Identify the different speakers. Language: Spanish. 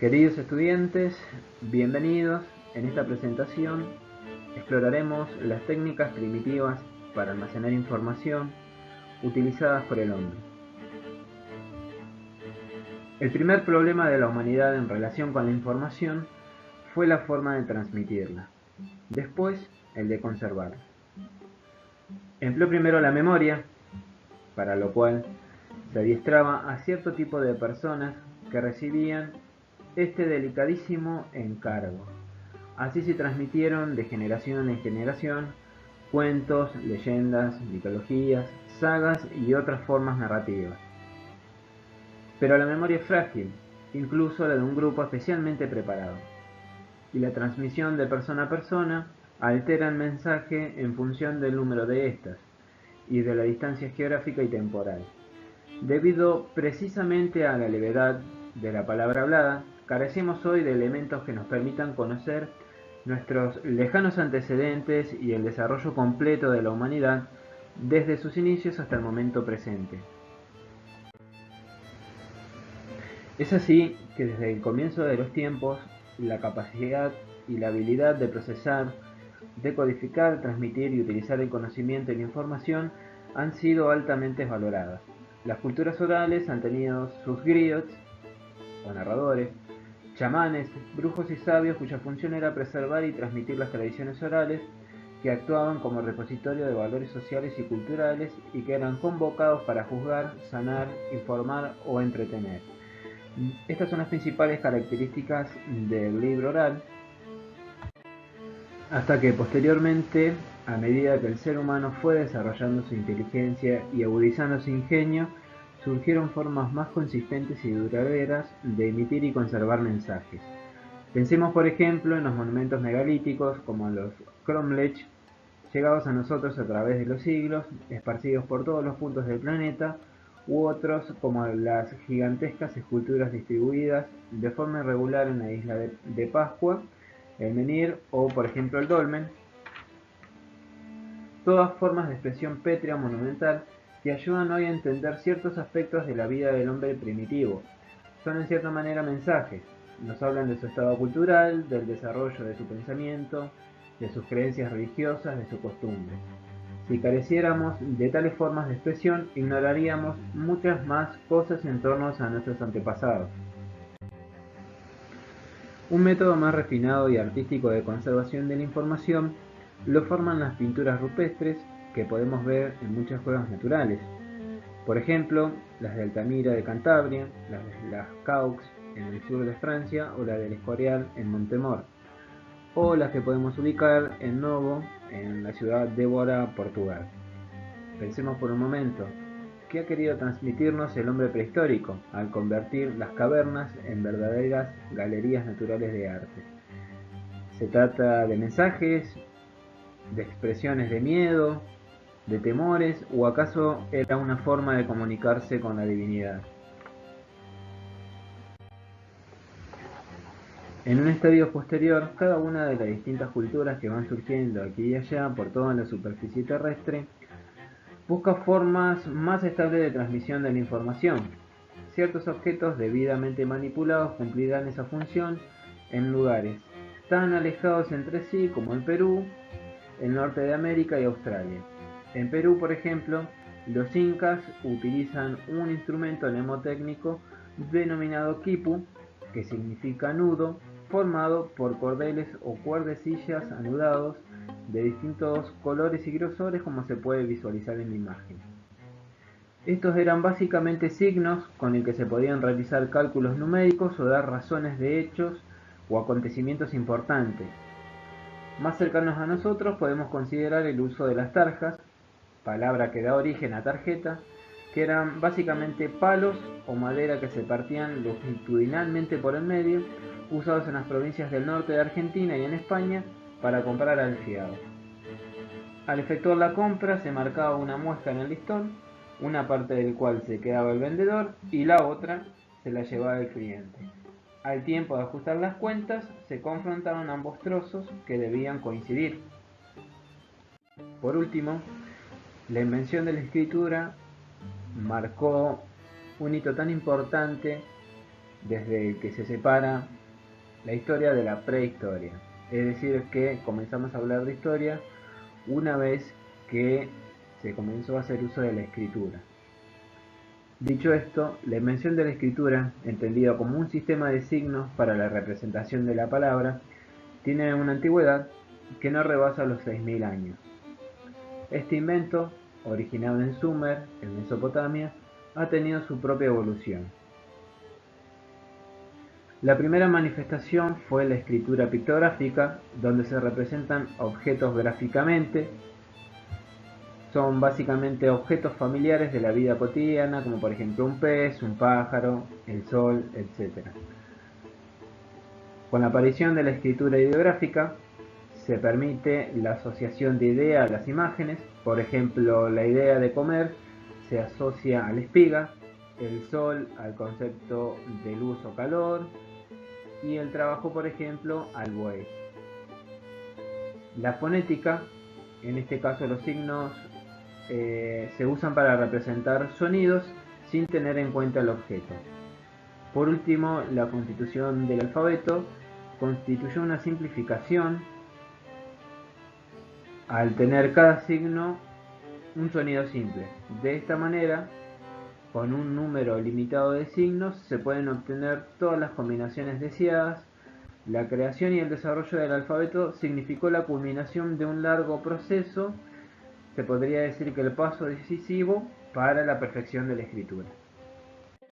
Speaker 1: Queridos estudiantes, bienvenidos. En esta presentación exploraremos las técnicas primitivas para almacenar información utilizadas por el hombre. El primer problema de la humanidad en relación con la información fue la forma de transmitirla, después el de conservarla. Empleó primero la memoria, para lo cual se adiestraba a cierto tipo de personas que recibían este delicadísimo encargo. Así se transmitieron de generación en generación cuentos, leyendas, mitologías, sagas y otras formas narrativas. Pero la memoria es frágil, incluso la de un grupo especialmente preparado, y la transmisión de persona a persona altera el mensaje en función del número de estas y de la distancia geográfica y temporal. Debido precisamente a la levedad de la palabra hablada, carecemos hoy de elementos que nos permitan conocer nuestros lejanos antecedentes y el desarrollo completo de la humanidad desde sus inicios hasta el momento presente. Es así que desde el comienzo de los tiempos, la capacidad y la habilidad de procesar, decodificar, transmitir y utilizar el conocimiento y la información han sido altamente valoradas. Las culturas orales han tenido sus griots, o narradores, chamanes, brujos y sabios cuya función era preservar y transmitir las tradiciones orales, que actuaban como repositorio de valores sociales y culturales y que eran convocados para juzgar, sanar, informar o entretener. Estas son las principales características del libro oral, hasta que posteriormente, a medida que el ser humano fue desarrollando su inteligencia y agudizando su ingenio, surgieron formas más consistentes y duraderas de emitir y conservar mensajes. Pensemos por ejemplo en los monumentos megalíticos como los cromlech, llegados a nosotros a través de los siglos, esparcidos por todos los puntos del planeta, u otros como las gigantescas esculturas distribuidas de forma irregular en la isla de Pascua, el menhir o por ejemplo el dolmen, todas formas de expresión pétrea monumental que ayudan hoy a entender ciertos aspectos de la vida del hombre primitivo. Son en cierta manera mensajes, nos hablan de su estado cultural, del desarrollo de su pensamiento, de sus creencias religiosas, de su costumbre. Si careciéramos de tales formas de expresión, ignoraríamos muchas más cosas en torno a nuestros antepasados. Un método más refinado y artístico de conservación de la información lo forman las pinturas rupestres que podemos ver en muchas cuevas naturales. Por ejemplo, las de Altamira de Cantabria, las de las Caux en el sur de Francia o la del Escorial en Montemor, o las que podemos ubicar en Novo, en la ciudad de Évora, Portugal. Pensemos por un momento, ¿qué ha querido transmitirnos el hombre prehistórico al convertir las cavernas en verdaderas galerías naturales de arte? ¿Se trata de mensajes, de expresiones de miedo, de temores, o acaso era una forma de comunicarse con la divinidad? En un estadio posterior, cada una de las distintas culturas que van surgiendo aquí y allá por toda la superficie terrestre busca formas más estables de transmisión de la información. Ciertos objetos debidamente manipulados cumplirán esa función en lugares tan alejados entre sí como el Perú, el norte de América y Australia. En Perú, por ejemplo, los incas utilizan un instrumento mnemotécnico denominado quipu, que significa nudo, formado por cordeles o cuerdecillas anudados de distintos colores y grosores, como se puede visualizar en la imagen. Estos eran básicamente signos con el que se podían realizar cálculos numéricos o dar razones de hechos o acontecimientos importantes. Más cercanos a nosotros podemos considerar el uso de las tarjas, palabra que da origen a tarjeta, que eran básicamente palos o madera que se partían longitudinalmente por el medio, usados en las provincias del norte de Argentina y en España para comprar al fiado. Al efectuar la compra se marcaba una muesca en el listón, una parte del cual se quedaba el vendedor y la otra se la llevaba el cliente. Al tiempo de ajustar las cuentas, se confrontaron ambos trozos que debían coincidir. Por último, la invención de la escritura marcó un hito tan importante desde el que se separa la historia de la prehistoria. Es decir, que comenzamos a hablar de historia una vez que se comenzó a hacer uso de la escritura. Dicho esto, la invención de la escritura, entendida como un sistema de signos para la representación de la palabra, tiene una antigüedad que no rebasa los 6000 años. Este invento, originado en Sumer, en Mesopotamia, ha tenido su propia evolución. La primera manifestación fue la escritura pictográfica, donde se representan objetos gráficamente. Son básicamente objetos familiares de la vida cotidiana, como por ejemplo un pez, un pájaro, el sol, etc. Con la aparición de la escritura ideográfica, se permite la asociación de ideas a las imágenes. Por ejemplo, la idea de comer se asocia a la espiga, el sol al concepto de luz o calor, y el trabajo, por ejemplo, al buey. La fonética, en este caso los signos, se usan para representar sonidos sin tener en cuenta el objeto. Por último, la constitución del alfabeto constituyó una simplificación al tener cada signo un sonido simple. De esta manera, con un número limitado de signos se pueden obtener todas las combinaciones deseadas. La creación y el desarrollo del alfabeto significó la culminación de un largo proceso. Se podría decir que el paso decisivo para la perfección de la escritura.